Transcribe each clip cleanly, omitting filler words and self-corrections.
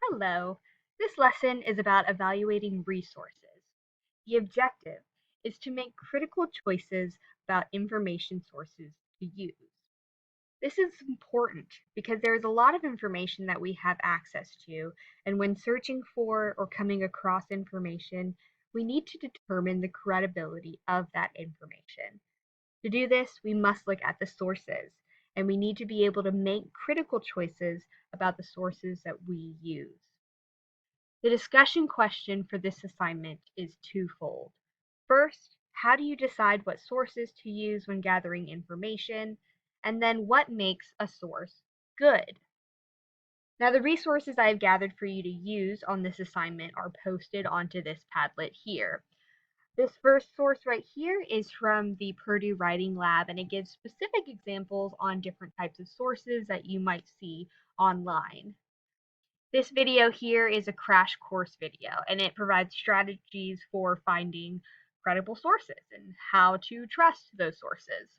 Hello. This lesson is about evaluating resources. The objective is to make critical choices about information sources to use. This is important because there is a lot of information that we have access to, and when searching for or coming across information, we need to determine the credibility of that information. To do this, we must look at the sources, and we need to be able to make critical choices about the sources that we use. The discussion question for this assignment is twofold. First, how do you decide what sources to use when gathering information? And then what makes a source good? Now, the resources I have gathered for you to use on this assignment are posted onto this Padlet here. This first source right here is from the Purdue Writing Lab, and it gives specific examples on different types of sources that you might see online. This video here is a crash course video, and it provides strategies for finding credible sources and how to trust those sources.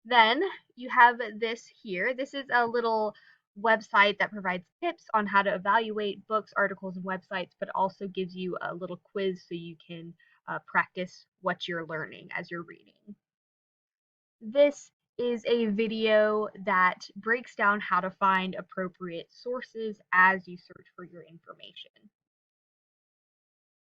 Then you have this here. This is a little website that provides tips on how to evaluate books, articles, and websites, but also gives you a little quiz so you can practice what you're learning as you're reading. This is a video that breaks down how to find appropriate sources as you search for your information.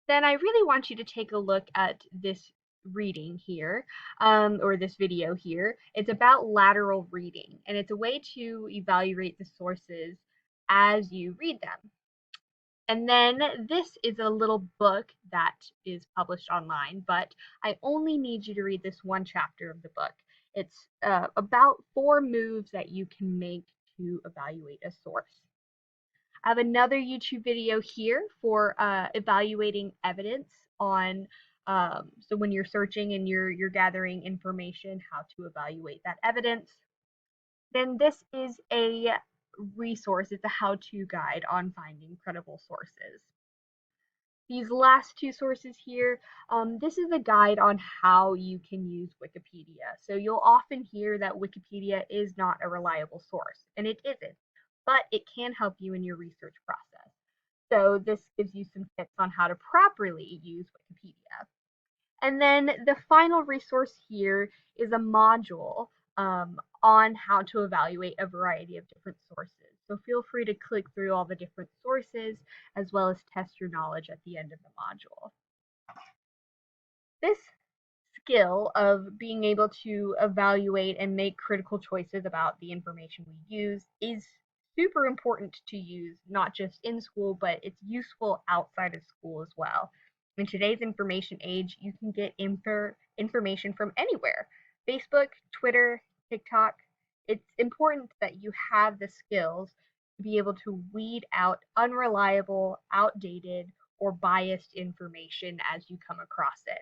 Then I really want you to take a look at this reading here, or this video here. It's about lateral reading, and it's a way to evaluate the sources as you read them. And then this is a little book that is published online, but I only need you to read this one chapter of the book. It's about 4 moves that you can make to evaluate a source. I have another YouTube video here for evaluating evidence on, so when you're searching and you're gathering information, how to evaluate that evidence. Then this is a resource, it's a how-to guide on finding credible sources. These last 2 sources here, this is a guide on how you can use Wikipedia. So you'll often hear that Wikipedia is not a reliable source, and it isn't, but it can help you in your research process. So this gives you some tips on how to properly use Wikipedia. And then the final resource here is a module on how to evaluate a variety of different sources. So feel free to click through all the different sources as well as test your knowledge at the end of the module. This skill of being able to evaluate and make critical choices about the information we use is super important to use, not just in school, but it's useful outside of school as well. In today's information age, you can get information from anywhere. Facebook, Twitter, TikTok. It's important that you have the skills to be able to weed out unreliable, outdated, or biased information as you come across it.